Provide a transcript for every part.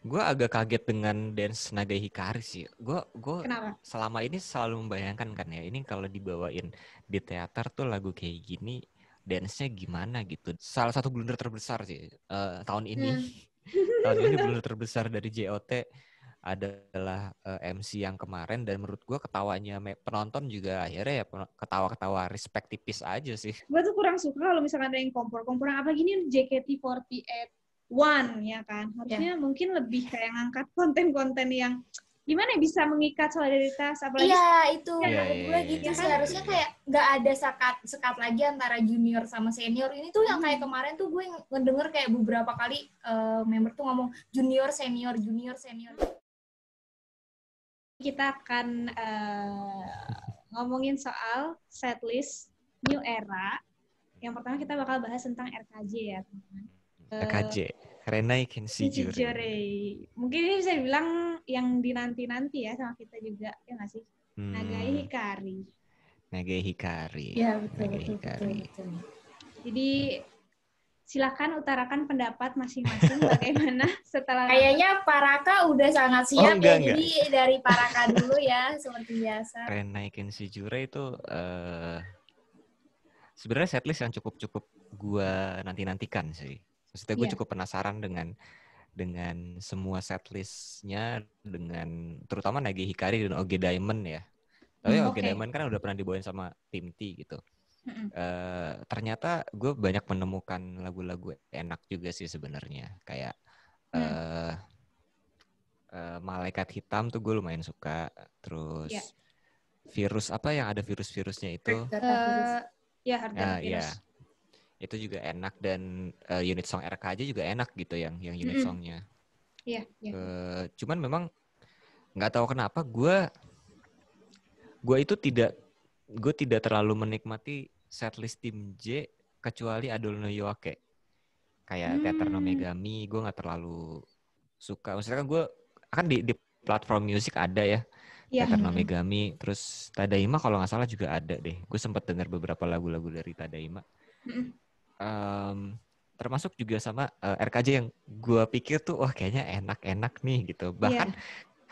Gue agak kaget dengan dance Naga Hikari sih. Gue Kenapa? selama ini selalu membayangkan kan ya, ini kalau dibawain di teater tuh lagu kayak gini, dance-nya gimana gitu. Salah satu blunder terbesar sih tahun ini. Hmm. Tahun ini blunder terbesar dari JOT adalah MC yang kemarin, dan menurut gue ketawanya penonton juga akhirnya ya ketawa-ketawa respect tipis aja sih. Gue tuh kurang suka kalau misalkan ada yang kompor apa gini JKT48 One ya kan. Harusnya mungkin lebih kayak ngangkat konten-konten yang gimana ya, bisa mengikat solidaritas, apalagi Itu Iya, menurut gue iya, gitu iya, sih. iya, Harusnya iya. kayak nggak ada sekat lagi antara junior sama senior. Ini tuh yang kayak kemarin tuh gue ngedenger kayak beberapa kali member tuh ngomong junior senior. kita akan ngomongin soal setlist New Era. Yang pertama kita bakal bahas tentang RKJ ya, teman-teman. RKJ, Renai Kenshi Jure. Mungkin ini bisa dibilang yang dinanti-nanti ya sama kita juga, ya nggak sih? Nagai Hikari. Nagai Hikari. Ya, betul. Jadi silakan utarakan pendapat masing-masing bagaimana setelah kayaknya Paraka udah sangat siap enggak. Jadi dari Paraka dulu ya seperti biasa. Renai Kenshi Jure itu sebenarnya setlist yang cukup gue nantikan sih. Maksudnya gue cukup penasaran dengan semua setlistnya, dengan terutama Nagai Hikari dan Oge Diamond ya. Tapi Oge Diamond kan udah pernah dibawain sama Tim T gitu. Ternyata gue banyak menemukan lagu-lagu enak juga sih sebenarnya. Kayak Malaikat Hitam tuh gue lumayan suka. Terus virus apa yang ada virus-virusnya itu? Iya. Itu juga enak, dan unit song RKJ juga enak gitu yang unit songnya. Iya. Cuman memang nggak tahu kenapa gue tidak terlalu menikmati setlist tim J kecuali Adol no Yoake. Kayak Teater no Megami gue nggak terlalu suka. Maksudnya kan gue kan di platform musik ada ya. Teater no Megami, terus Tadaima kalau nggak salah juga ada deh. Gue sempat dengar beberapa lagu-lagu dari Tadaima. Termasuk juga sama RKJ yang gue pikir tuh wah kayaknya enak-enak nih gitu. Bahkan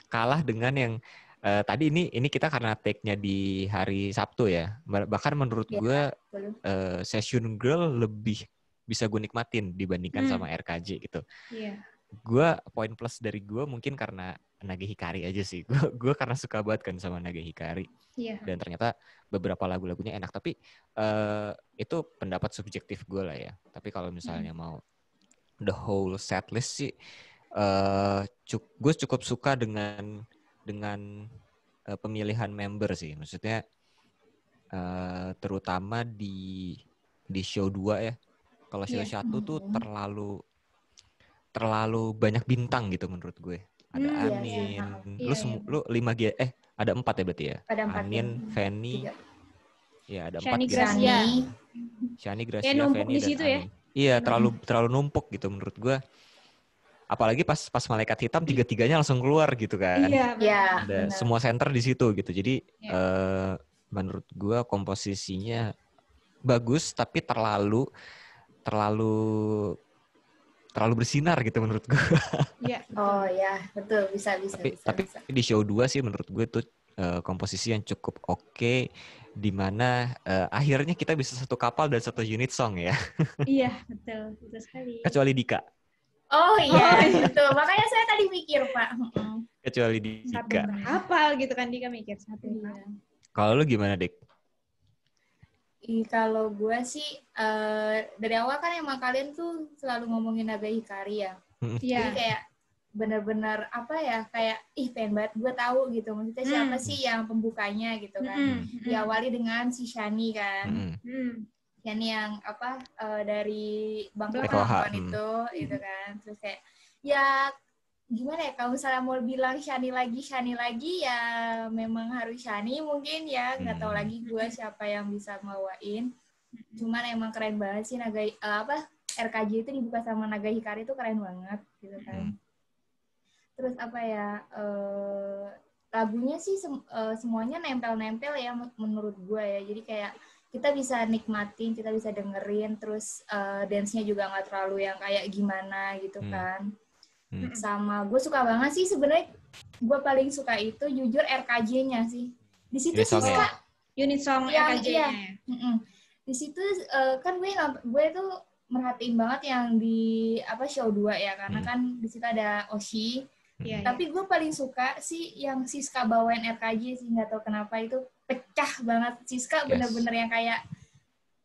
kalah dengan yang tadi ini kita karena take-nya di hari Sabtu ya. Bahkan menurut gue Session Girl lebih bisa gue nikmatin dibandingkan sama RKJ gitu. Gue poin plus dari gue mungkin karena Naga Hikari aja sih. Gue karena suka banget kan sama Naga Hikari. Dan ternyata beberapa lagu-lagunya enak. Tapi itu pendapat subjektif gue lah ya. Tapi kalau misalnya mau the whole setlist sih, gue cukup suka dengan pemilihan member sih. Maksudnya terutama di show 2 ya. Kalau show 1 tuh terlalu banyak bintang gitu menurut gue. Ada Anin. Lu 5G ada 4 ya berarti ya? Ada 4 Anin, Fanny. Ya ada 4 Shani, Gracia, Fanny dan Anin. Iya, terlalu numpuk gitu menurut gue. Apalagi pas Malaikat Hitam 3-3-nya langsung keluar gitu kan. Iya. Ada semua center di situ gitu. Jadi menurut gue komposisinya bagus tapi terlalu bersinar gitu menurut gue. Oh ya, betul, bisa. Tapi di show 2 sih menurut gue tuh komposisi yang cukup oke, di mana akhirnya kita bisa satu kapal dan satu unit song ya. Iya, betul sekali. Kecuali Dika. Oh iya, betul. Makanya saya tadi mikir, Pak. Kecuali Dika. Satu kapal gitu kan, Dika mikir satu. Kalau lu gimana, Dek? Kalau gue sih dari awal kan emang kalian tuh selalu ngomongin Naga Hikari ya. Jadi kayak benar-benar apa ya, kayak pengen banget gue tahu gitu. Maksudnya siapa sih yang pembukanya gitu kan. Diawali dengan si Shani kan. Shani yang dari Bangka Bangkawan itu kan. Terus kayak ya gimana ya, kalau misalnya mau bilang Shani lagi ya memang harus Shani mungkin ya, nggak tahu lagi gue siapa yang bisa ngebawain. Cuman emang keren banget sih RKJ itu dibuka sama Naga Hikari itu keren banget gitu kan. Terus lagunya sih semuanya nempel-nempel ya menurut gue ya. Jadi kayak kita bisa nikmatin, kita bisa dengerin, terus dance-nya juga nggak terlalu yang kayak gimana gitu kan. Sama gue suka banget sih sebenarnya, gue paling suka itu jujur RKJ-nya sih. Di situ Siska unit song RKJ-nya. Iya. Di situ kan gue tuh merhatiin banget yang di show 2 ya, karena kan di situ ada Oshi. Tapi gue paling suka sih yang Siska bawain RKJ sih, nggak tahu kenapa itu pecah banget. Siska bener-bener yang kayak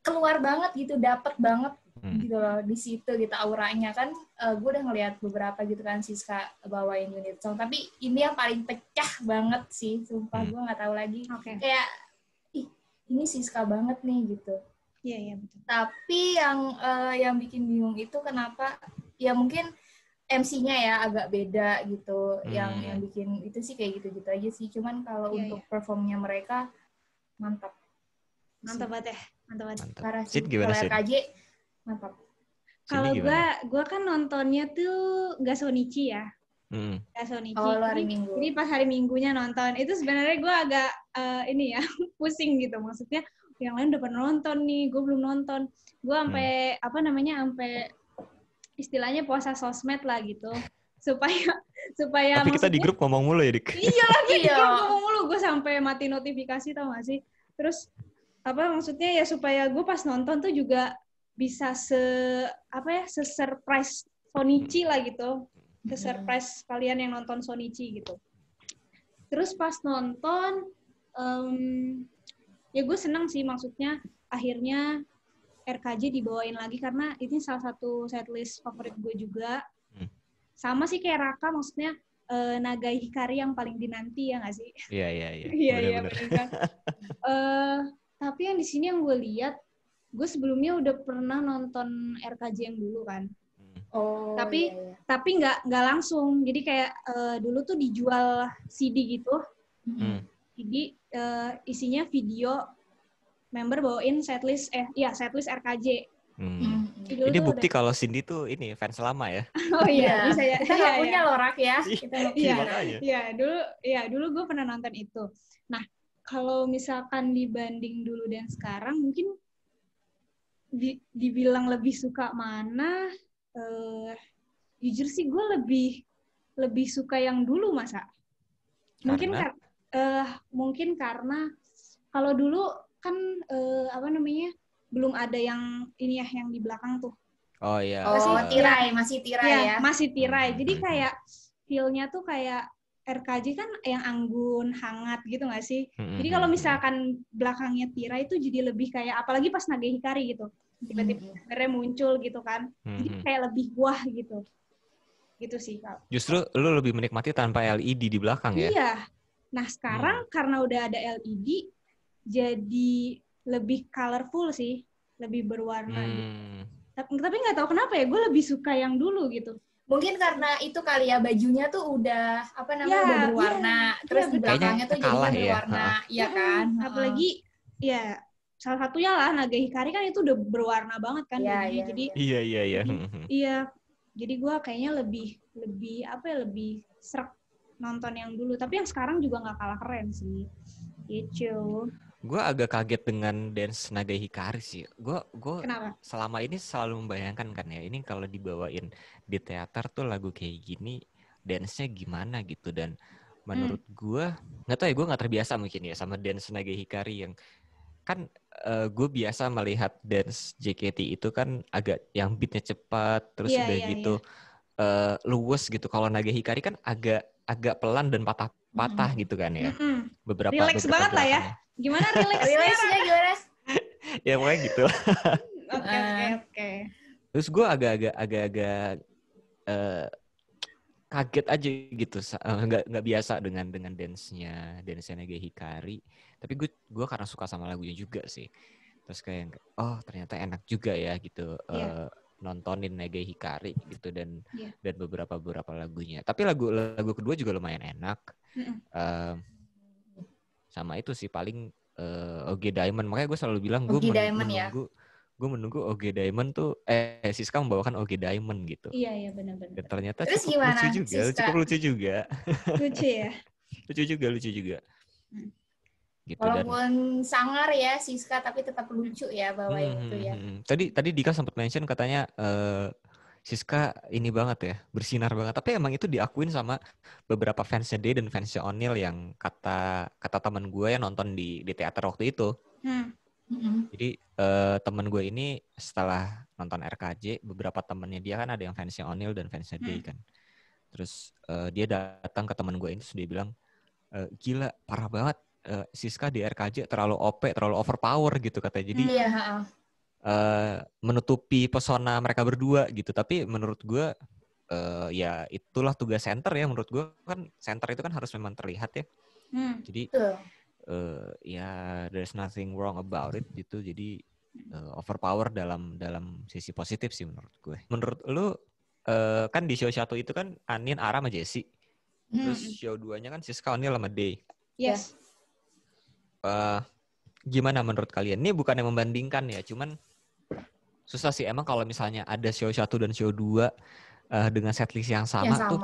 keluar banget gitu, dapet banget gitu loh di situ gitu auranya kan. Gue udah ngeliat beberapa gitu kan Siska bawain unit song, tapi ini yang paling pecah banget sih, sumpah. Gue nggak tahu lagi kayak ini Siska banget nih gitu. Iya betul. Tapi yang bikin bingung itu kenapa ya mungkin MC-nya ya agak beda gitu. Yang bikin itu sih kayak gitu-gitu aja sih. Cuman kalau untuk performnya mereka mantap banget ya. Mantap banget. Parah sih. Kalau RKJ mantap. Kalau gue kan nontonnya tuh gak Sonichi ya. Gak Sonichi. Oh, hari Minggu. Jadi pas hari Minggunya nonton. Itu sebenarnya gue agak ini ya pusing gitu. Maksudnya yang lain udah pernah nonton nih, gue belum nonton. Gue sampai sampai istilahnya puasa sosmed lah gitu, supaya tapi kita di grup ngomong mulu ya, Dik. Iya lagi di grup ngomong mulu, gue sampai mati notifikasi, tau gak sih. Terus maksudnya ya supaya gue pas nonton tuh juga bisa se-surprise Sonichi lah gitu, se-surprise kalian yang nonton Sonichi gitu. Terus pas nonton ya gue seneng sih, maksudnya akhirnya RKJ dibawain lagi karena ini salah satu setlist favorit gue juga. Sama sih kayak Raka, maksudnya Nagai Hikari yang paling dinanti ya nggak sih? Iya benar kan. Tapi yang di sini yang gue lihat, gue sebelumnya udah pernah nonton RKJ yang dulu kan. Tapi nggak langsung. Jadi kayak dulu tuh dijual CD gitu. Jadi isinya video member bawain setlist RKJ. Ini bukti kalau Cindy tuh ini fans lama ya. Oh iya, bisa ya. Kita nggak punya loh Rak ya. Dulu gue pernah nonton itu. Nah, kalau misalkan dibanding dulu dan sekarang, mungkin dibilang lebih suka mana? Jujur sih gue lebih suka yang dulu, masa. Mungkin karena kalau dulu kan belum ada yang ini ya, yang di belakang tuh. Oh iya. Masih tirai ya. Masih tirai. Jadi kayak feel-nya tuh kayak RKJ kan yang anggun, hangat gitu nggak sih? Jadi kalau misalkan belakangnya tirai itu jadi lebih kayak, apalagi pas Nagai Hikari gitu. Tiba-tiba muncul gitu kan. Jadi kayak lebih wah gitu. Gitu sih, Kak. Justru lu lebih menikmati tanpa LED di belakang ya? Iya. Nah, sekarang karena udah ada LED, jadi lebih colorful sih, lebih berwarna. Tapi nggak tahu kenapa ya, gue lebih suka yang dulu gitu. Mungkin karena itu kali ya, bajunya tuh udah udah berwarna, terus di belakangnya tuh jadi berwarna, iya kan? Apalagi ya salah satunya lah Nagai Hikari kan itu udah berwarna banget kan, jadi iya. Jadi gue kayaknya lebih serak nonton yang dulu, tapi yang sekarang juga nggak kalah keren sih. Gitu. Gue agak kaget dengan dance Nagai Hikari sih. Gue Kenapa? selama ini selalu membayangkan kan ya, ini kalau dibawain di teater tuh lagu kayak gini, dance-nya gimana gitu. Dan menurut gue, nggak tahu ya, gue nggak terbiasa mungkin ya sama dance Nagai Hikari yang kan gue biasa melihat dance JKT itu kan agak yang beatnya cepat, terus luwes gitu. Kalau Nagai Hikari kan agak pelan dan patah gitu kan ya. Relax banget lah ya. Gimana relaxnya gimana? Ya pokoknya gitu. Oke. Terus gue agak kaget aja gitu, nggak biasa dengan dance-nya Nagai Hikari. Tapi gue karena suka sama lagunya juga sih. Terus kayak ternyata enak juga ya gitu. Nontonin Nagai Hikari gitu dan beberapa lagunya. Tapi lagu kedua juga lumayan enak. Sama itu sih paling OG Diamond. Makanya gue selalu bilang gue menunggu OG Diamond tuh Siska membawakan OG Diamond gitu. Iya benar-benar. Dan ternyata terus cukup gimana, lucu juga, Siska? cukup lucu juga. Lucu ya. lucu juga. Gitu, walaupun sangar ya Siska, tapi tetap lucu ya bawain itu ya. Tadi Dika sempat mention katanya Siska ini banget ya, bersinar banget. Tapi emang itu diakuin sama beberapa fansnya Day dan fansnya O'Neal yang kata teman gue yang nonton di teater waktu itu. Jadi teman gue ini setelah nonton RKJ, beberapa temannya dia kan ada yang fansnya O'Neal dan fansnya Day kan. Terus dia datang ke teman gue ini, terus dia bilang, gila parah banget, Siska di RKJ terlalu OP, terlalu overpower gitu katanya. Jadi menutupi pesona mereka berdua gitu. Tapi menurut gue ya itulah tugas center ya. Menurut gue kan center itu kan harus memang terlihat ya. Jadi ya there's nothing wrong about it gitu. Jadi overpower dalam sisi positif sih menurut gue. Menurut lu kan di show 1 itu kan Anin, Ara sama Jessie. Terus show 2-nya kan Siska, O'Neal sama Day. Yes. Gimana menurut kalian? Ini bukan yang membandingkan ya, cuman susah sih emang kalau misalnya ada show 1 dan show 2 dengan setlist yang sama tuh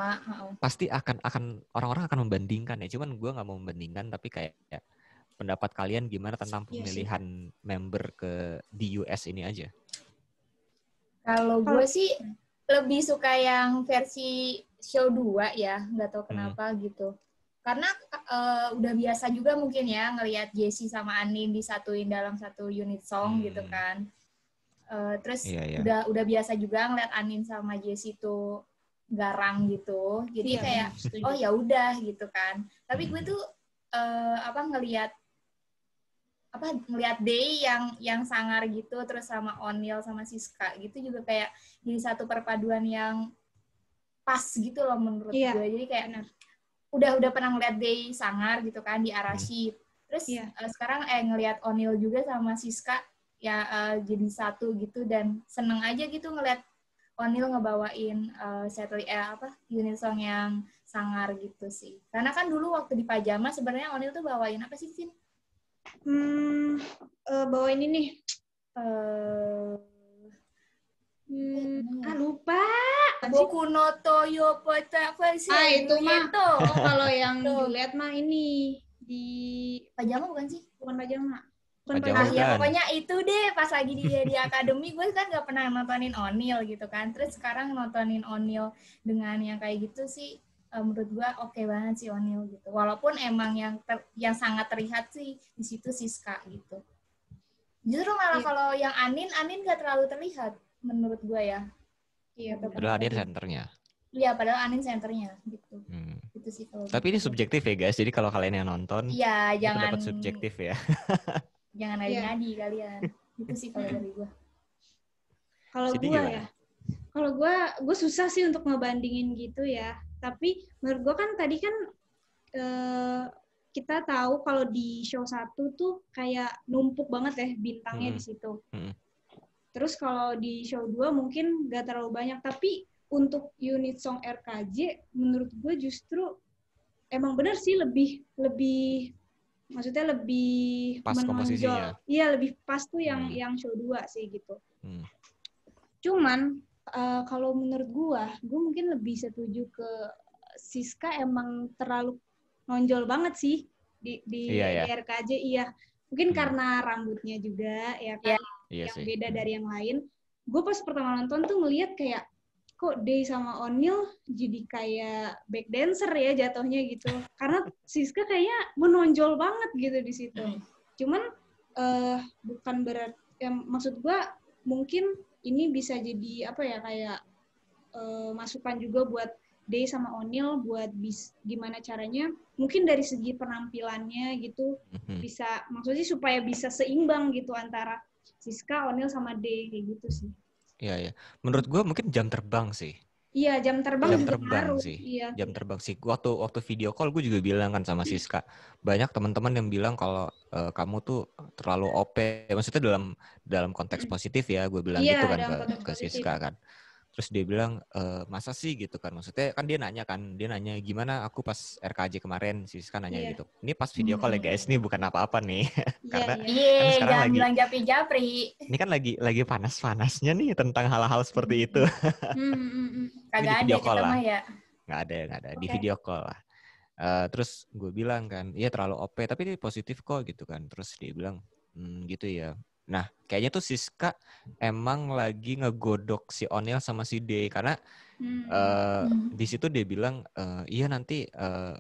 pasti akan orang-orang akan membandingkan ya. Cuman gue nggak mau membandingkan, tapi kayak ya, pendapat kalian gimana tentang pemilihan member di US ini aja? Kalau gue sih lebih suka yang versi show 2 ya, nggak tahu kenapa gitu. Karena udah biasa juga mungkin ya ngelihat Jessie sama Anin disatuin dalam satu unit song gitu kan. Terus udah biasa juga ngeliat Anin sama Jessie tuh garang gitu, jadi kayak oh ya udah gitu kan. Tapi gue tuh ngeliat Day yang sangar gitu, terus sama O'Neal sama Siska gitu juga kayak jadi satu perpaduan yang pas gitu loh menurut gue. Jadi kayak udah pernah ngeliat Day sangar gitu kan di Arashi, terus sekarang ngeliat O'Neal juga sama Siska ya jadi satu gitu, dan seneng aja gitu ngeliat O'Neal ngebawain unit song yang sangar gitu sih. Karena kan dulu waktu di Pajama sebenarnya O'Neal tuh bawain apa sih, Sin? Bawain ini. Lupa. Boku no Toyo Pota itu mah. Kalau yang Juliet mah ini di Pajama bukan sih? Bukan Pajama. Ya pokoknya itu deh, pas lagi dia di akademi gue kan gak pernah nontonin O'Neal gitu kan, terus sekarang nontonin O'Neal dengan yang kayak gitu sih menurut gue oke banget sih O'Neal gitu, walaupun emang yang sangat terlihat sih di situ Siska gitu. Justru malah kalau yang Anin gak terlalu terlihat menurut gue ya. Padahal Anin senternya. Iya, padahal Anin senternya gitu. Gitu sih kalau. Tapi ini subjektif ya guys, jadi kalau kalian yang nonton jangan dapat subjektif ya. Jangan ngadi-ngadi kalian. Itu sih kalau dari gue. Kalau gue susah sih untuk ngebandingin gitu ya. Tapi menurut gue kan tadi kan kita tahu kalau di show 1 tuh kayak numpuk banget ya bintangnya di situ. Terus kalau di show 2 mungkin gak terlalu banyak. Tapi untuk unit song RKJ menurut gue justru emang benar sih lebih maksudnya lebih pas komposisinya. Iya, lebih pas tuh yang show 2 sih gitu. Cuman kalau menurut gue mungkin lebih setuju ke Siska emang terlalu nonjol banget sih di RKJ. Mungkin karena rambutnya juga ya kan yang beda dari yang lain. Gue pas pertama nonton tuh ngelihat kayak kok Day sama O'Neal jadi kayak back dancer ya jatuhnya gitu. Karena Siska kayaknya menonjol banget gitu di situ. Cuman bukan berarti maksud gue mungkin ini bisa jadi kayak masukan juga buat Day sama O'Neal buat gimana caranya mungkin dari segi penampilannya gitu bisa, maksudnya supaya bisa seimbang gitu antara Siska, O'Neal sama Day kayak gitu sih. Iya. Menurut gue mungkin jam terbang sih. Iya, jam terbang sih. Jam terbang sih. Waktu video call gue juga bilang kan sama Siska. Banyak teman-teman yang bilang kalau kamu tuh terlalu OP. Maksudnya dalam konteks positif ya, gue bilang gitu kan ke Siska kan. Terus dia bilang, masa sih gitu kan. Maksudnya kan dia nanya gimana aku pas RKJ kemarin, Siska nanya gitu. Ini pas video call ya guys, ini bukan apa-apa nih. Karena kan sekarang jangan bilang japri-japri. Ini kan lagi panas-panasnya nih tentang hal-hal seperti itu. Kagak ada kita mah ya. Nggak ada. Di video call lah. Terus gue bilang kan, iya terlalu OP, tapi ini positif kok gitu kan. Terus dia bilang, gitu ya. Nah, kayaknya tuh Siska emang lagi ngegodok si O'Neil sama si Day karena di situ dia bilang iya nanti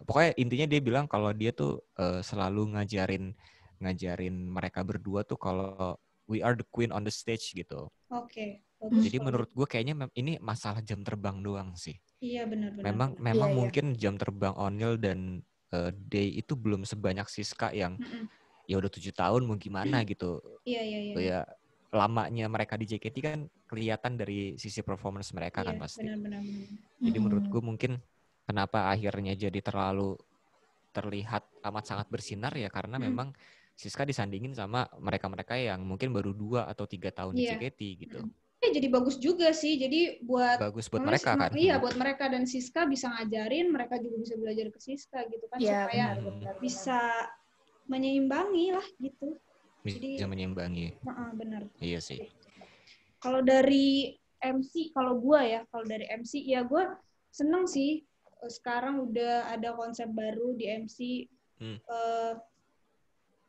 pokoknya intinya dia bilang kalau dia tuh selalu ngajarin mereka berdua tuh kalau we are the queen on the stage gitu. Oke. Jadi menurut gue kayaknya ini masalah jam terbang doang sih. Iya benar. Memang mungkin jam terbang O'Neil dan Day itu belum sebanyak Siska yang ya udah 7 tahun mau gimana gitu. Iya. Ya lamanya mereka di JKT kan kelihatan dari sisi performance mereka kan pasti. Benar. Jadi menurut gue mungkin kenapa akhirnya jadi terlalu terlihat amat sangat bersinar ya karena memang Siska disandingin sama mereka-mereka yang mungkin baru 2 atau 3 tahun di JKT gitu. Jadi bagus juga sih. Jadi bagus buat mereka kan. Iya, buat mereka dan Siska bisa ngajarin, mereka juga bisa belajar ke Siska gitu kan supaya bisa menyeimbangi lah gitu. Bisa menyeimbangi. Benar. Iya sih. Kalau dari MC, kalau dari MC ya gue seneng sih sekarang udah ada konsep baru di MC.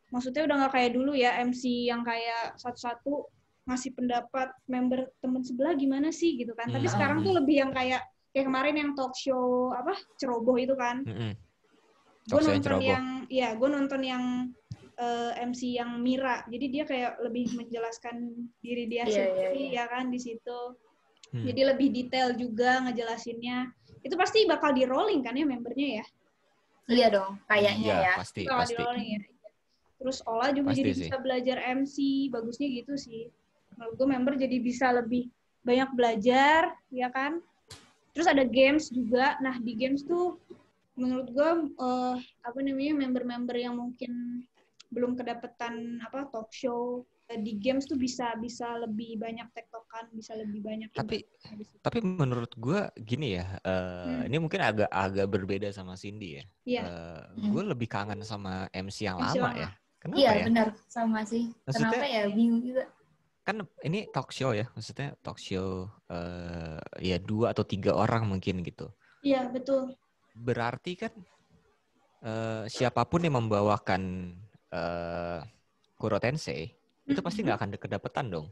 Maksudnya udah nggak kayak dulu ya MC yang kayak satu-satu ngasih pendapat member temen sebelah gimana sih gitu kan. Tapi sekarang tuh lebih yang kayak kemarin yang talk show ceroboh itu kan. Gue nonton yang MC yang Mira, jadi dia kayak lebih menjelaskan diri dia sendiri ya kan di situ. Jadi lebih detail juga ngejelasinnya. Itu pasti bakal di rolling kan ya membernya ya? Iya dong, kayaknya ya. Pasti. Di rolling ya. Terus Ola juga pasti jadi bisa belajar MC, bagusnya gitu sih. Menurut gue member jadi bisa lebih banyak belajar, ya kan? Terus ada games juga. Nah di games tuh menurut gue member-member yang mungkin belum kedapetan talk show di games tuh bisa lebih banyak tektokan, bisa lebih banyak. Tapi menurut gue gini ya, ini mungkin agak berbeda sama Cindy ya. Gue lebih kangen sama MC yang lama ya. Kenapa ya? Iya benar, sama sih. Maksudnya, kenapa ya? Bingung juga. Kan ini talk show ya, maksudnya talk show ya 2 atau 3 orang mungkin gitu. Iya betul. Berarti kan siapapun yang membawakan Kuro Tensei itu pasti nggak akan kedapetan dong.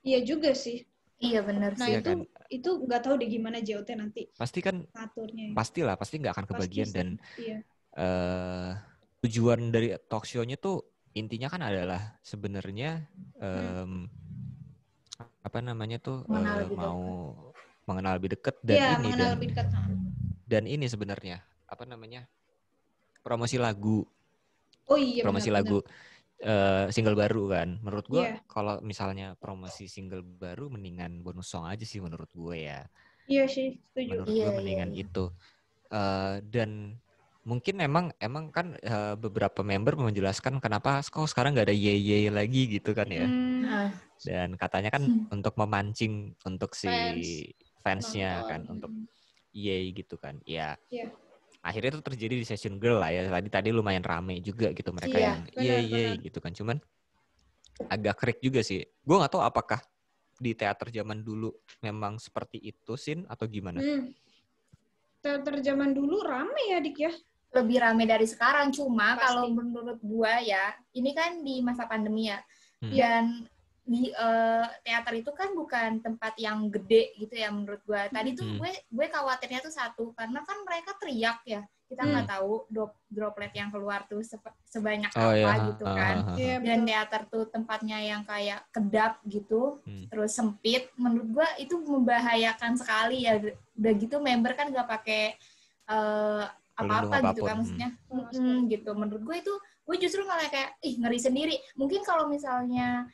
Iya juga sih. Iya benar sih. Nah itu nggak tahu deh gimana JOT nanti. Pasti kan ngaturnya. Pasti nggak akan kebagian dan tujuan dari talk show-nya tuh intinya kan adalah sebenarnya mau mengenal lebih dekat dan dan ini sebenarnya promosi lagu. Promosi lagu single baru kan. Menurut gue kalau misalnya promosi single baru mendingan bonus song aja sih menurut gue ya. Iya sih, setuju. Menurut gue mendingan itu. Dan mungkin emang kan beberapa member menjelaskan kenapa kok sekarang nggak ada ye lagi gitu kan ya. Dan katanya kan untuk memancing untuk si fansnya kan untuk ye gitu kan. Ya. Akhirnya itu terjadi di Session Girl lah ya. Tadi lumayan rame juga gitu mereka yang benar. Gitu kan. Cuman agak krik juga sih. Gue nggak tahu apakah di teater zaman dulu memang seperti itu Sin atau gimana? Teater zaman dulu rame ya Dik ya. Lebih rame dari sekarang. Cuma kalau menurut gue ya, ini kan di masa pandemi ya. Dan di teater itu kan bukan tempat yang gede gitu ya menurut gue. Tadi tuh gue khawatirnya tuh satu, karena kan mereka teriak ya. Kita nggak tahu droplet yang keluar tuh sebanyak gitu kan. Dan teater tuh tempatnya yang kayak kedap gitu, terus sempit. Menurut gue itu membahayakan sekali ya. Udah gitu member kan nggak pakai apa-apa gitu kan maksudnya. Gitu. Menurut gue itu, gue justru malah kayak ngeri sendiri. Mungkin kalau misalnya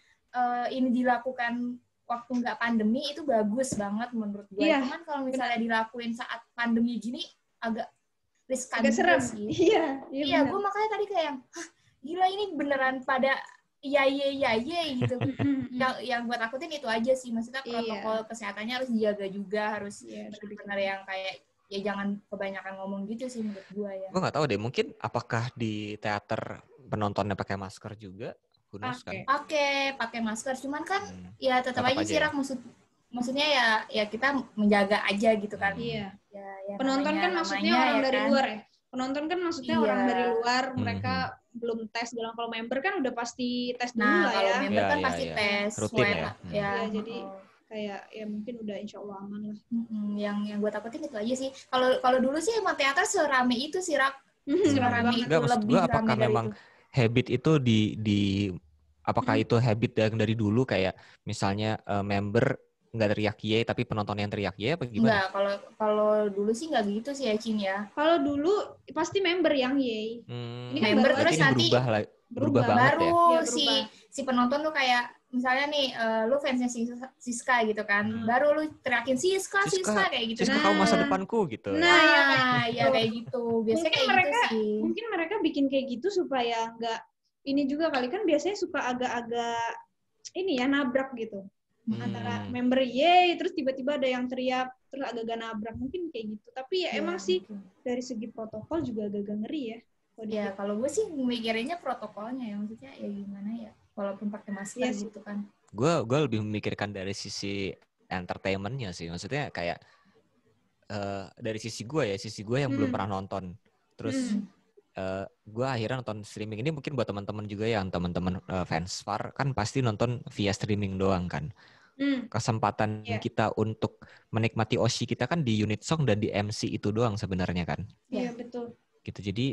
ini dilakukan waktu nggak pandemi itu bagus banget menurut gue. Cuman kalau misalnya dilakuin saat pandemi gini agak riskan juga sih. Iya, gue makanya tadi kayak, gila ini beneran pada yaye gitu. Yang gue takutin itu aja sih. Maksudnya protokol kesehatannya harus dijaga juga, harus benar-benar yang kayak ya jangan kebanyakan ngomong gitu sih menurut gue ya. Gue nggak tahu deh, mungkin apakah di teater penontonnya pakai masker juga? Pakai masker, cuman kan ya tetap aja sih maksudnya ya kita menjaga aja gitu kan. Ya, penonton kan maksudnya orang dari luar ya. Penonton kan maksudnya orang dari luar, mereka belum tes. Kalau member kan udah pasti tes dulu nah, lah kalau ya. member kan pasti tes rutin ya. Jadi kayak ya mungkin udah insya Allah aman lah. Yang gue takutin itu aja sih. Kalau dulu sih emang teater serame itu sih, Rak. Serame itu lebih rame apakah dari memang itu. Habit itu apakah itu habit yang dari dulu kayak misalnya member nggak teriak ye tapi penonton yang teriak ye apa gimana? Enggak, kalau dulu sih nggak gitu sih ya, Cin ya. Kalau dulu pasti member yang ye. Ini kan member terus nanti berubah banget baru ya. si penonton tuh kayak misalnya nih lu fansnya Siska gitu kan, baru lu teriakin Siska kayak gitu. Siska kamu masa depanku gitu. Ya kayak gitu. Biasanya kayak mereka, gitu sih. Mungkin mereka bikin kayak gitu supaya nggak ini juga kali kan biasanya suka agak-agak ini ya nabrak gitu. Antara member yeay terus tiba-tiba ada yang teriak terus agak-agak nabrak mungkin kayak gitu. Tapi ya emang sih dari segi protokol juga agak-agak ngeri ya. Ya kalau gue sih mikirinnya protokolnya ya, maksudnya ya gimana ya, walaupun pakai masker gitu kan. Gue lebih memikirkan dari sisi entertainment-nya sih, maksudnya kayak dari sisi gue yang belum pernah nonton, terus gue akhirnya nonton streaming ini. Mungkin buat teman-teman juga yang teman-teman fans Far kan pasti nonton via streaming doang kan. Kesempatan kita untuk menikmati Oshi kita kan di unit song dan di MC itu doang sebenarnya kan. Iya betul. Gitu. Jadi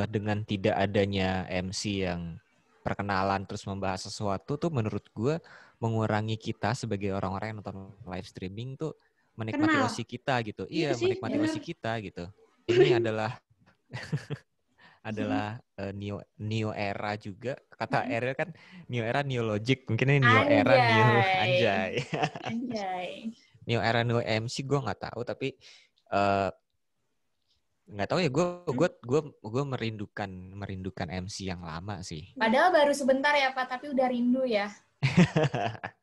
dengan tidak adanya MC yang perkenalan terus membahas sesuatu tuh menurut gue mengurangi kita sebagai orang-orang yang nonton live streaming tuh menikmati Oshi kita gitu. Iya menikmati Oshi kita gitu. Ini adalah new era juga. Kata era kan new era new logic. Mungkin ini new era new anjay. New era new MC gue nggak tahu tapi nggak tahu ya, gue merindukan MC yang lama sih. Padahal baru sebentar ya Pak, tapi udah rindu ya.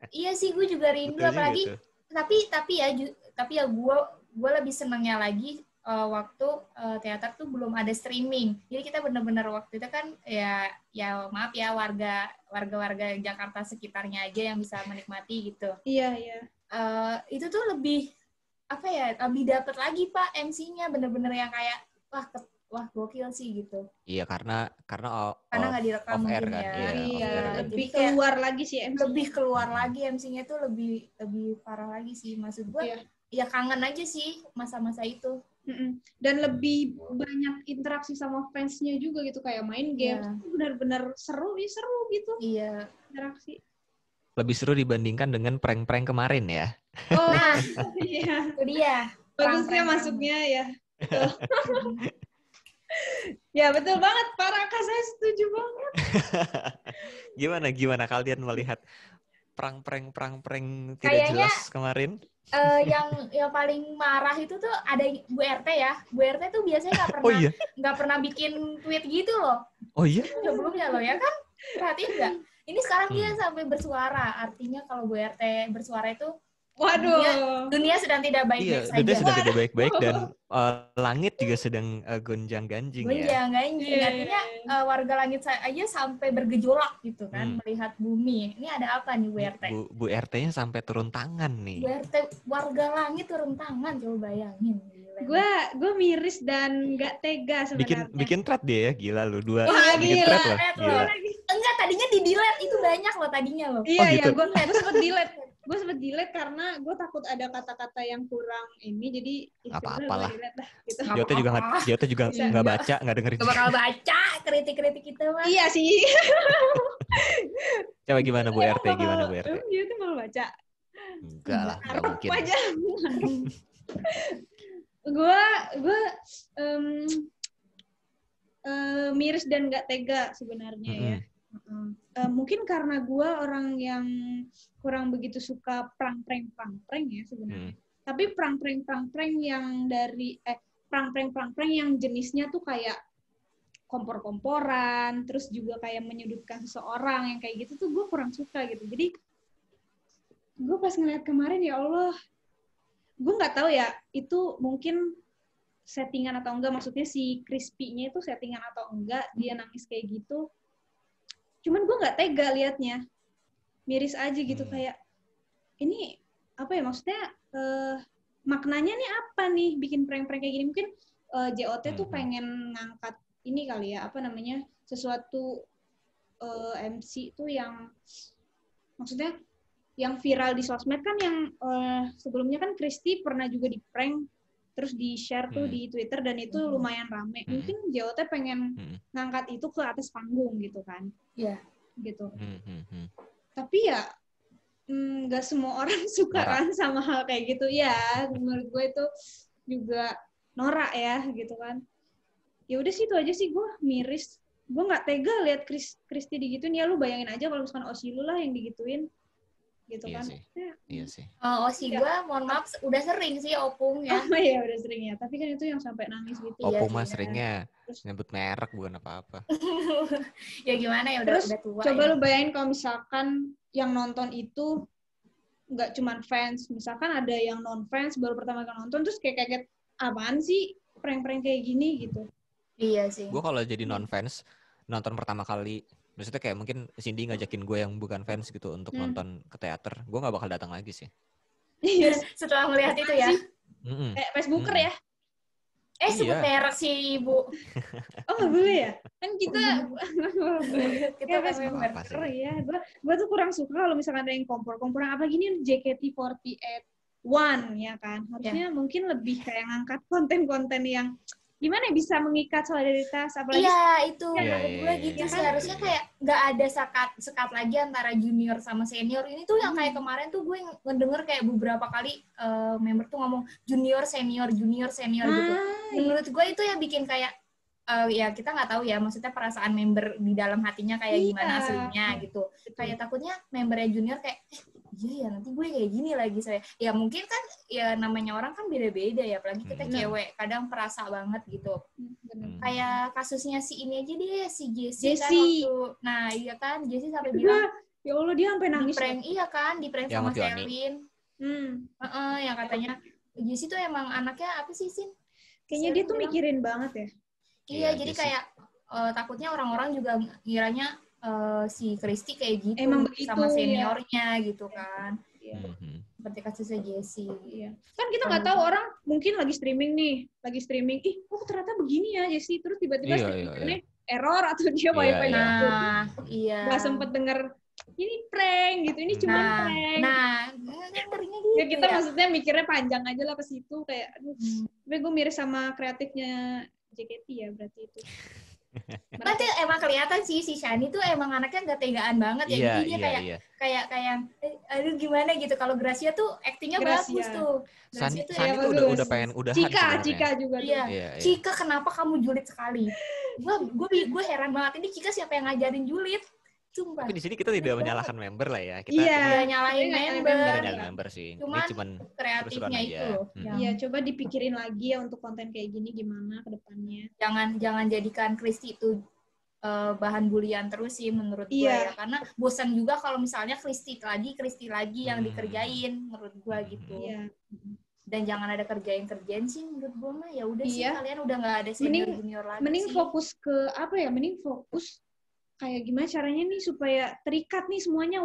Iya sih, gue juga rindu. Betul apalagi gitu. tapi ya gue lebih senangnya lagi waktu teater tuh belum ada streaming. Jadi kita benar-benar waktu itu kan ya maaf ya warga Jakarta sekitarnya aja yang bisa menikmati gitu. Iya. Itu tuh lebih lebih dapat lagi Pak MC-nya, bener-bener yang kayak wah gokil sih gitu. Iya karena nggak direkam mungkin kan. Iya, lebih keluar lagi sih MC. Lebih keluar lagi MC-nya tuh lebih parah lagi sih, maksud gue. Ya kangen aja sih masa-masa itu. Dan lebih banyak interaksi sama fansnya juga gitu, kayak main game. Benar-benar seru gitu. Iya. Interaksi. Lebih seru dibandingkan dengan prank-prank kemarin ya. Oh, iya. Itu dia. Bagusnya masuknya ya. Ya betul banget, Pak Raka, saya setuju banget. Gimana kalian melihat prank-prank tidak jelas kemarin? Yang paling marah itu tuh ada Bu RT ya. Bu RT tuh biasanya nggak pernah bikin tweet gitu loh. Oh iya? Sebelumnya loh ya kan? Perhatiin nggak? Ini sekarang dia sampai bersuara. Artinya kalau Bu RT bersuara itu waduh, dunia sedang tidak baik-baik saja. Dunia sedang tidak baik-baik dan langit juga sedang gonjang-ganjing ya. Gonjang-ganjing. Artinya warga langit aja sampai bergejolak gitu kan melihat bumi. Ini ada apa nih Bu RT? Bu RT-nya sampai turun tangan nih. Bu RT warga langit turun tangan, coba bayangin. Gue miris dan nggak tega sebenarnya. Bikin thread dia ya, gila lu bikin thread loh. Enggak, tadinya di delete itu banyak loh tadinya loh. Iya gitu. Gue sempet delete karena gue takut ada kata-kata yang kurang ini, jadi apa-apalah. Gitu. Jota juga nggak baca, nggak dengerin. Gak bakal baca kritik kita mah. Iya sih. Coba gimana Bu RT? Dia tuh malah baca. Enggak lah, nggak mungkin. Aja. Gue miris dan nggak tega sebenarnya ya. Mungkin karena gue orang yang kurang begitu suka prank-prank ya sebenarnya. Tapi prank-prank yang dari prank-prank yang jenisnya tuh kayak kompor-komporan, terus juga kayak menyudutkan seseorang yang kayak gitu tuh gue kurang suka gitu. Jadi gue pas ngeliat kemarin, ya Allah, gue nggak tahu ya itu mungkin settingan atau enggak, maksudnya si Crispy-nya itu settingan atau enggak dia nangis kayak gitu. Cuman gue nggak tega liatnya, miris aja gitu, kayak ini apa ya, maksudnya maknanya nih apa nih bikin prank-prank kayak gini. Mungkin JOT tuh pengen ngangkat ini kali ya, apa namanya, sesuatu MC itu yang maksudnya yang viral di sosmed kan, yang sebelumnya kan Christy pernah juga di prank terus di share tuh di Twitter dan itu lumayan rame. Mungkin JOT pengen ngangkat itu ke atas panggung gitu kan. Iya. Gitu. Tapi ya nggak semua orang suka kan sama hal kayak gitu. Ya, menurut gue itu juga norak ya gitu kan. Ya udah sih, itu aja sih, gue miris. Gue nggak tega lihat Christy digituin. Ya lu bayangin aja kalau misalkan Osi lu lah yang digituin. Gitu iya kan. Sih. Iya sih. Osi gue, mohon maaf, udah sering sih Opung ya. Oh iya, udah sering ya. Tapi kan itu yang sampai nangis gitu. Opung mah seringnya nyebut merek bukan apa-apa. Ya gimana ya, udah tua. Coba ya. lu bayangin kalau misalkan yang nonton itu nggak cuman fans, misalkan ada yang non fans baru pertama kali nonton terus kayak kaget, apaan sih prank-prank kayak gini gitu. Iya sih. Gue kalau jadi non fans nonton pertama kali, maksudnya kayak mungkin Cindy ngajakin gue yang bukan fans gitu untuk nonton ke teater, gue nggak bakal datang lagi sih. Iya. Setelah melihat itu ya. Kayak Facebooker ya. Sebut merek sih Ibu. Oh nggak boleh ya? Kan kita kita Facebooker ya. Gue tuh kurang suka kalau misalkan ada yang kompor-komporan, apa gini JKT48 One ya kan. Harusnya mungkin lebih kayak ngangkat konten-konten yang gimana ya, bisa mengikat solidaritas, apalagi itu menurut gue gitu sih, harusnya kayak nggak ada sekat lagi antara junior sama senior. Ini tuh yang kayak kemarin tuh gue ngedenger kayak beberapa kali member tuh ngomong junior senior gitu. Menurut gue itu yang bikin kayak ya kita nggak tahu ya, maksudnya perasaan member di dalam hatinya kayak gimana aslinya gitu. Kayak takutnya membernya junior kayak iya ya nanti gue kayak gini lagi saya. Ya mungkin kan ya namanya orang kan beda-beda ya, apalagi kita cewek kadang perasa banget gitu. Kayak kasusnya si ini aja deh, si Jessie kan waktu, nah iya kan Jessie sampai bilang ya Allah dia sampai nangis. Di prank, iya kan, di prank sama Selin. Yang katanya Jessie tuh emang anaknya apa sih, Sin? Kayaknya dia tuh mikirin banget ya. Iya, jadi kayak takutnya orang-orang juga ngiranya si Christy kayak gitu emang begitu, sama seniornya gitu kan. Seperti kasusnya Jessie. Kan kita nggak tahu, orang mungkin lagi streaming, ternyata begini ya Jessie, terus tiba-tiba streamingnya error atau dia wifi nggak sempet denger ini prank gitu, ini cuma prank. Ngerinya gitu. Ya kita maksudnya mikirnya panjang aja lah ke situ, kayak tapi gue miris sama kreatifnya JKT ya berarti itu. Berarti emang kelihatan sih si Shani tuh emang anaknya gak tegaan banget ya. Jadi dia kayak aduh gimana gitu. Kalau Gracia tuh aktingnya bagus tuh. Shani tuh udah pengen udahan sebenarnya. Cika juga tuh. Cika kenapa kamu julid sekali? Gue heran banget, ini Cika siapa yang ngajarin julid? Sumpah. Tapi di sini kita tidak menyalahkan member lah ya. Kita nyalahin member sih. Cuman kreatifnya itu loh. Iya, coba dipikirin lagi ya untuk konten kayak gini gimana ke depannya. Jangan jadikan Christy itu bahan bulian terus sih menurut gue ya. Karena bosan juga kalau misalnya Christy lagi yang dikerjain menurut gue gitu. Iya. Dan jangan ada kerjain sih menurut gue mah, ya udah sih kalian udah nggak ada senior junior lagi. Mending fokus ke apa ya? Mending fokus kayak gimana caranya nih supaya terikat nih semuanya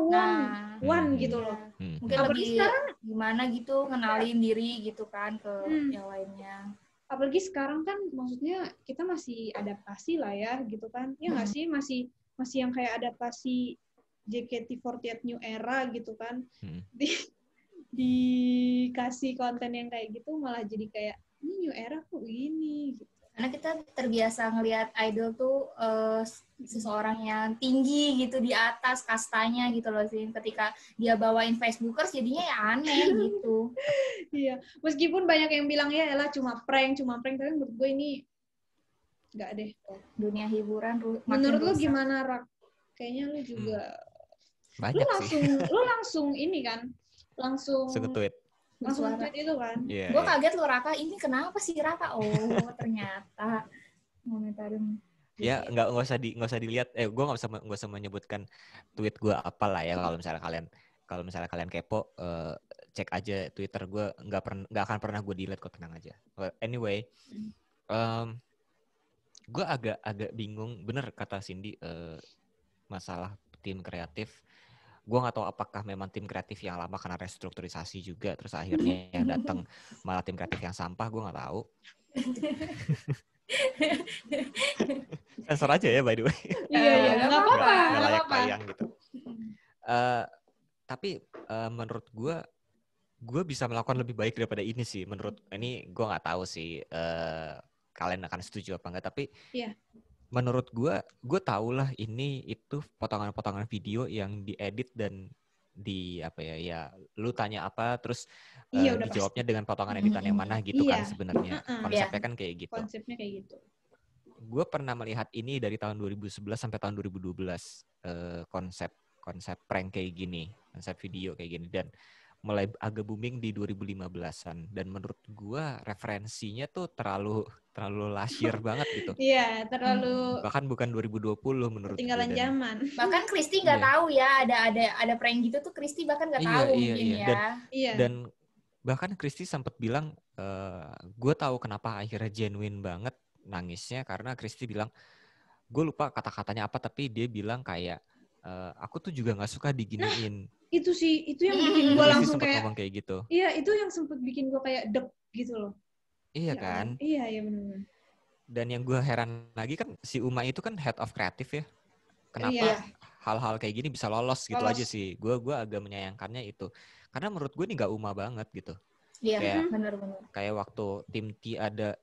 one gitu loh. Mungkin lebih sekarang gimana gitu kenalin diri gitu kan ke yang lainnya. Apalagi sekarang kan maksudnya kita masih adaptasi lah ya gitu kan. Ya nggak sih, masih yang kayak adaptasi JKT48 New Era gitu kan. Dikasih konten yang kayak gitu malah jadi kayak ini New Era kok gini gitu. Karena kita terbiasa ngelihat idol tuh seseorang yang tinggi gitu di atas kastanya gitu loh sih. Ketika dia bawain Facebookers jadinya ya aneh gitu. Iya, meskipun banyak yang bilang ya elah cuma prank, tapi menurut gue ini nggak deh. Dunia hiburan menurut lu gimana, Rak? Kayaknya lu juga banyak lu langsung ini kan? Langsung tweet itu kan. Gue kaget lo Raka, ini kenapa sih Raka? Oh ternyata komentarin. Ya nggak usah dilihat. Gue nggak usah menyebutkan tweet gue apa lah ya. Kalau misalnya kalian kepo, cek aja Twitter gue. Nggak akan pernah gue delete kok, tenang aja. Anyway, gue agak bingung. Bener kata Cindy, masalah tim kreatif. Gue nggak tahu apakah memang tim kreatif yang lama karena restrukturisasi juga, terus akhirnya yang datang malah tim kreatif yang sampah, gue nggak tahu. Sensor aja ya by the way. Iya, nggak apa-apa. Nggak layak tayang gitu. Tapi menurut gue bisa melakukan lebih baik daripada ini sih. Menurut ini gue nggak tahu sih kalian akan setuju apa enggak. Tapi menurut gue tahu lah ini itu potongan-potongan video yang diedit dan di apa ya lu tanya apa terus dijawabnya dengan potongan editan yang mana gitu kan sebenarnya. Konsepnya kan kayak gitu. Konsepnya kayak gitu. Gue pernah melihat ini dari tahun 2011 sampai tahun 2012 konsep prank kayak gini, konsep video kayak gini dan mulai agak booming di 2015-an dan menurut gue referensinya tuh terlalu lasyir banget gitu. Iya, terlalu bahkan bukan 2020 menurut gue. Ketinggalan zaman. Bahkan Kristi nggak tahu ya ada prank gitu tuh Kristi bahkan nggak tahu mungkin ya. Dan bahkan Kristi sempat bilang gue tahu kenapa akhirnya genuine banget nangisnya karena Kristi bilang gue lupa kata-katanya apa tapi dia bilang kayak aku tuh juga nggak suka diginiin. Itu yang bikin gue langsung kayak ngomong kayak gitu. Iya, itu yang sempet bikin gue kayak deg gitu loh. Iya kan? Iya benar-benar. Dan yang gue heran lagi kan si Uma itu kan head of creative ya. Kenapa hal-hal kayak gini bisa lolos gitu aja sih. Gue agak menyayangkannya itu. Karena menurut gue ini nggak Uma banget gitu. Iya, benar. Kayak waktu tim T ada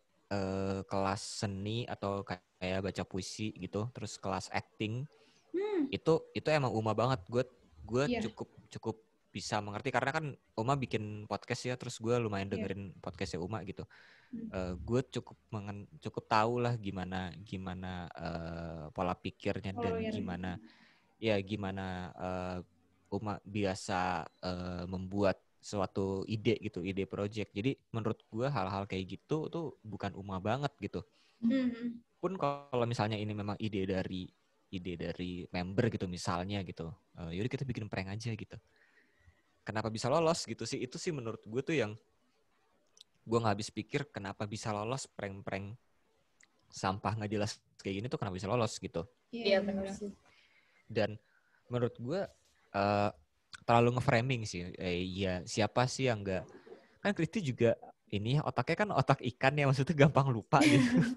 kelas seni atau kayak baca puisi gitu, terus kelas acting. Itu emang Uma banget. Gue cukup bisa mengerti karena kan Uma bikin podcast ya, terus gue lumayan dengerin podcastnya Uma gitu. Gue cukup tahu lah gimana pola pikirnya dan gimana Uma biasa membuat suatu ide gitu, ide project. Jadi menurut gue hal-hal kayak gitu tuh bukan Uma banget gitu. Pun kalau misalnya ini memang ide dari member gitu misalnya gitu, yaudah kita bikin prank aja gitu. Kenapa bisa lolos gitu sih? Itu sih menurut gue tuh yang gue nggak habis pikir kenapa bisa lolos prank-prank sampah nggak jelas kayak gini tuh kenapa bisa lolos gitu. Iya benar sih. Dan menurut gue terlalu nge-framing sih. Siapa sih yang nggak, kan Kristi juga ini otaknya kan otak ikan ya, maksudnya gampang lupa gitu.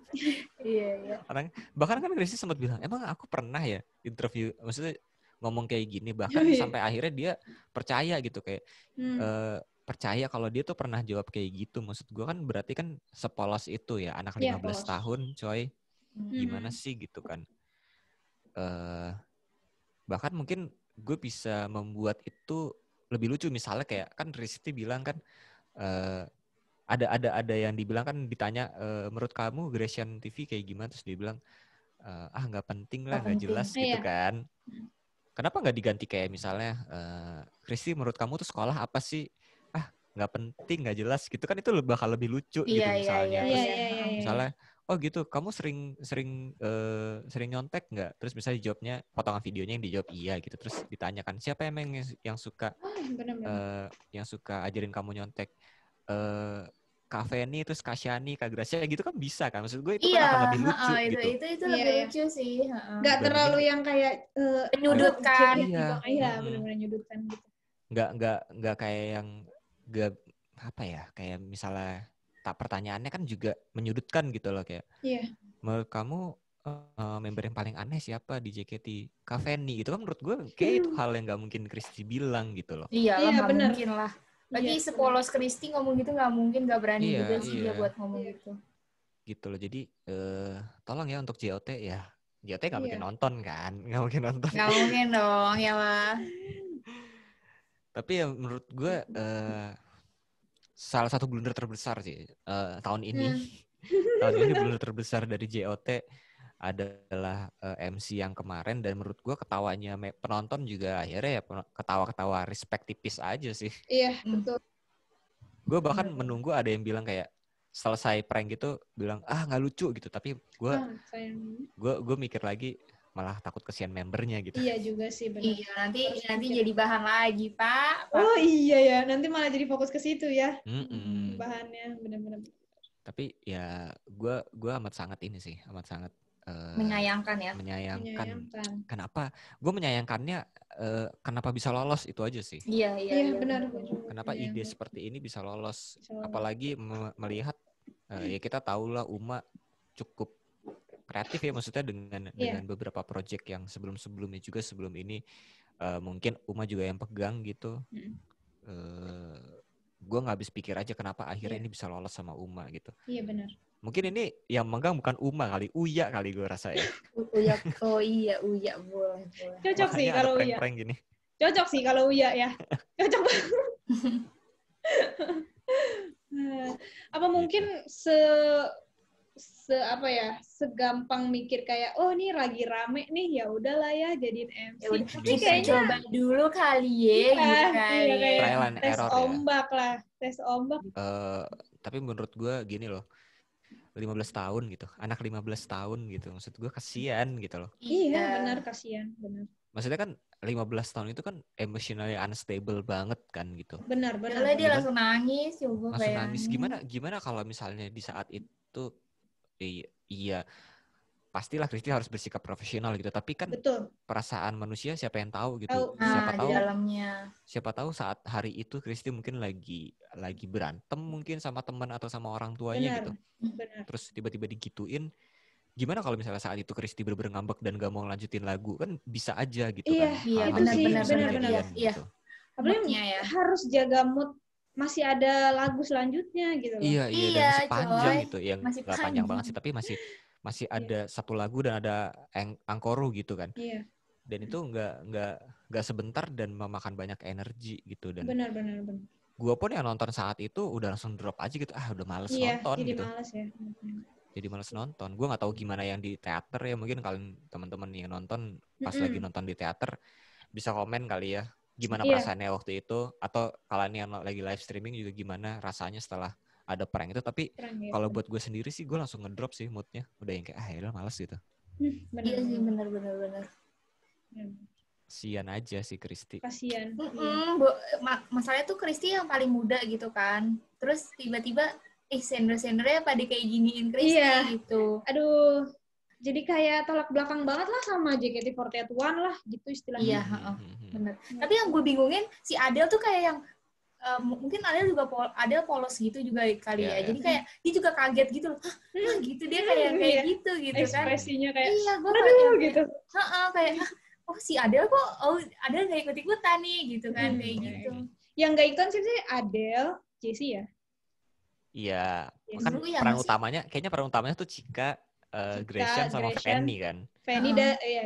Iya. Bahkan kan Kristi sempat bilang, emang aku pernah ya interview, maksudnya ngomong kayak gini, bahkan sampai akhirnya dia percaya gitu kayak percaya kalau dia tuh pernah jawab kayak gitu. Maksud gue kan berarti kan sepolos itu ya, anak 15 tahun coy. Gimana sih gitu kan. Bahkan mungkin gue bisa membuat itu lebih lucu. Misalnya kayak kan Kristi bilang kan ada yang dibilang kan ditanya menurut kamu Gratian TV kayak gimana, terus dia bilang nggak penting lah, nggak jelas gitu kan. Kenapa nggak diganti kayak misalnya Kristi menurut kamu tuh sekolah apa sih, nggak penting, nggak jelas gitu kan, itu bakal lebih lucu gitu misalnya. Misalnya oh gitu kamu sering nyontek nggak, terus misalnya dijawabnya potongan videonya yang dijawab iya gitu, terus ditanyakan siapa emang yang suka yang suka ajarin kamu nyontek, Kak Feni, terus Kak Shani, Kak Gracia gitu kan bisa kan, maksud gue itu kan akan lebih lucu gitu. Itu lebih lucu sih. Nggak terlalu yang kayak menyudutkan. Iya benar-benar menyudutkan gitu. Nggak kayak yang nggak apa ya, kayak misalnya pertanyaannya kan juga menyudutkan gitu loh kayak. Menurut kamu member yang paling aneh siapa di JKT? Kak Feni gitu kan, menurut gue kayak itu hal yang nggak mungkin Kristi bilang gitu loh. Iya nggak mungkin lah. Lagi sepolos Kristi ngomong gitu nggak mungkin, nggak berani juga sih dia buat ngomong gitu. Gitu loh, jadi tolong ya untuk JOT ya. JOT nggak mungkin nonton kan, nggak mungkin nonton. Nggak mungkin dong ya lah. Tapi ya menurut gue salah satu blunder terbesar sih tahun ini. Tahun ini blunder terbesar dari JOT adalah MC yang kemarin, dan menurut gue ketawanya penonton juga akhirnya ya ketawa-ketawa respect tipis aja sih. Iya betul. Gue bahkan menunggu ada yang bilang kayak selesai prank gitu bilang nggak lucu gitu, tapi gue mikir lagi malah takut kesian membernya gitu. Iya juga sih benar. Iya nanti jadi bahan lagi Pak. Oh iya ya, nanti malah jadi fokus ke situ ya. Bahannya benar-benar. Tapi ya gue amat sangat menyayangkan ya. Menyayangkan. Kenapa? Gue menyayangkannya kenapa bisa lolos itu aja sih. Iya benar. Kenapa ide seperti ini bisa lolos? Apalagi melihat ya kita tahu lah Uma cukup kreatif ya, maksudnya dengan beberapa project yang sebelum-sebelumnya juga sebelum ini mungkin Uma juga yang pegang gitu. Gue nggak habis pikir aja kenapa akhirnya ini bisa lolos sama Uma gitu. Iya benar. Mungkin ini yang megang bukan Uma kali, Uya kali gue rasa ya. Uya, oh iya Uya boleh. Cocok makanya sih kalau Uya. Prank-prank gini. Cocok sih kalau Uya ya. Cocok banget. Apa mungkin segampang mikir kayak ini lagi rame nih, ya udahlah ya jadiin MC. Tapi kayaknya coba dulu kali ya, gitu kali. Trial and tes error ombak ya. Lah, tes ombak. Tapi menurut gue gini loh, 15 tahun gitu, anak 15 tahun gitu, maksud gue kasihan gitu loh. Iya benar, kasihan benar. Maksudnya kan 15 tahun itu kan emotionally unstable banget kan gitu. Benar. Dia langsung nangis, coba langsung nangis. Gimana kalau misalnya di saat itu iya pastilah Kristi harus bersikap profesional gitu, tapi kan betul. Perasaan manusia siapa yang tahu gitu. Siapa tahu saat hari itu Kristi mungkin lagi berantem mungkin sama teman atau sama orang tuanya gitu. Benar. Terus tiba-tiba digituin. Gimana kalau misalnya saat itu Kristi bener-bener ngambek dan gak mau lanjutin lagu, kan bisa aja gitu kan. Iya benar. Gitu. Apalagi harus jaga mood, masih ada lagu selanjutnya gitu loh. Iya dan masih panjang gitu, yang masih gak panjang banget sih, tapi masih ada satu lagu dan ada angkoru gitu kan. Iya. Dan itu nggak sebentar dan memakan banyak energi gitu. Dan benar. Gue pun yang nonton saat itu udah langsung drop aja gitu, udah males nonton jadi gitu. Males ya. Jadi males nonton. Gue nggak tahu gimana yang di teater ya, mungkin kalian teman-teman yang nonton pas lagi nonton di teater bisa komen kali ya gimana perasaannya waktu itu, atau kalian yang lagi live streaming juga gimana rasanya setelah ada prank itu. Tapi kalau buat gue sendiri sih gue langsung ngedrop sih moodnya, udah yang kayak ya males gitu. Iya sih benar. Kasian aja sih Kristi. Kasian. Masalahnya tuh Kristi yang paling muda gitu kan. Terus tiba-tiba senior-seniornya pada kayak giniin Kristi gitu. Aduh, jadi kayak tolak belakang banget lah sama JKT48 lah gitu istilahnya. Iya, benar. Tapi yang gue bingungin si Adele tuh kayak yang mungkin Adele juga polos gitu juga kali ya. Jadi kayak dia juga kaget gitu loh. Hah, gitu dia kayak gitu kan. Ekspresinya kayak gue aduh gitu. Kayak si Adele kok Adele gak ikut-ikutan nih gitu kan kayak gitu. Yang gak ikutan sih Adele, Jessie ya. Iya, kan peran utamanya tuh Chika, Gresham sama Fanny kan. Fanny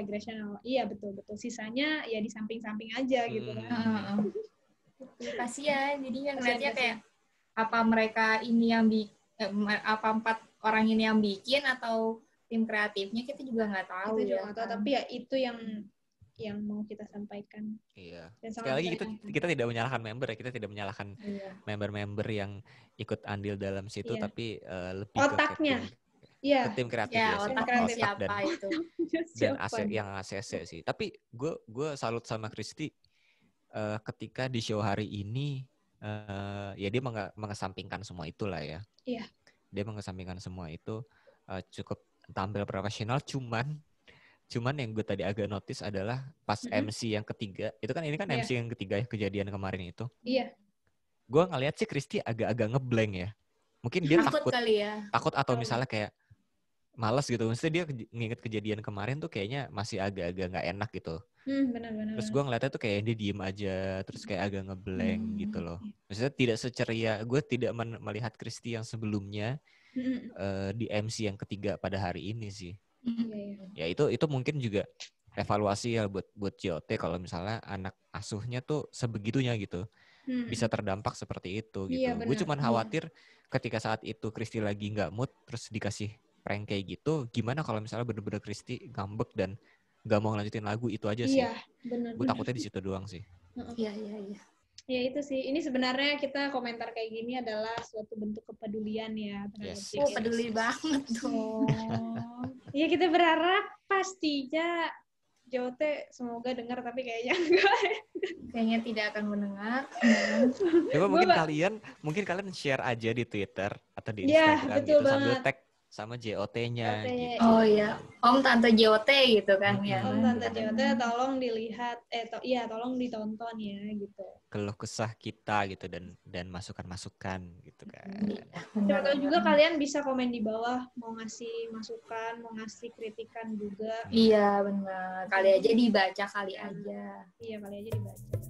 Gresham. Iya betul. Sisanya ya di samping-samping aja gitu kan. Kasian, jadinya ngeliatnya kayak apa mereka ini yang apa 4 orang ini yang bikin atau tim kreatifnya kita juga nggak tahu. Kita juga nggak tahu, tapi ya itu yang mau kita sampaikan. Iya. Sekali lagi kita tidak menyalahkan member ya, kita tidak menyalahkan member-member yang ikut andil dalam situ, tapi lebih otaknya. Ke tim kreatif otak siapa itu dan yang ACC sih. Tapi gue salut sama Kristi ketika di show hari ini ya dia mengesampingkan semua itulah ya. Iya. Dia mengesampingkan semua itu, cukup tampil profesional, cuman yang gue tadi agak notice adalah pas MC yang ketiga, itu kan ini kan MC yang ketiga ya, kejadian kemarin itu. Iya. Gue ngeliat sih Kristi agak ngeblank ya. Mungkin dia takut atau misalnya kayak malas gitu. Maksudnya dia nginget kejadian kemarin tuh kayaknya masih agak-agak nggak enak gitu. Benar. Terus gue ngeliatnya tuh kayak dia diem aja, terus kayak agak ngeblank gitu loh. Maksudnya tidak seceria, gue tidak melihat Kristi yang sebelumnya di MC yang ketiga pada hari ini sih. Ya itu mungkin juga evaluasi ya buat JOT kalau misalnya anak asuhnya tuh sebegitunya gitu. Bisa terdampak seperti itu gitu. Iya, gue cuman khawatir ketika saat itu Kristi lagi nggak mood terus dikasih prank kayak gitu, gimana kalau misalnya bener-bener Kristi ngambek dan nggak mau ngelanjutin lagu itu aja sih. Iya, benar. Gue takutnya di situ doang sih. Iya. Ya itu sih. Ini sebenarnya kita komentar kayak gini adalah suatu bentuk kepedulian ya. Peduli banget dong. Iya, kita berharap pastinya JOT semoga dengar, tapi kayaknya enggak. Kayaknya tidak akan mendengar. Coba mungkin kalian share aja di Twitter atau di Instagram gitu banget. Sambil tag sama JOT-nya gitu. Oh iya, Om Tante JOT gitu kan ya. Om Tante JOT tolong dilihat, tolong ditonton ya gitu. Keluh kesah kita gitu dan masukan-masukan gitu kan. Siapa tahu juga kalian bisa komen di bawah, mau ngasih masukan, mau ngasih kritikan juga. Iya benar, kali aja dibaca, kali aja. Iya, kali aja dibaca.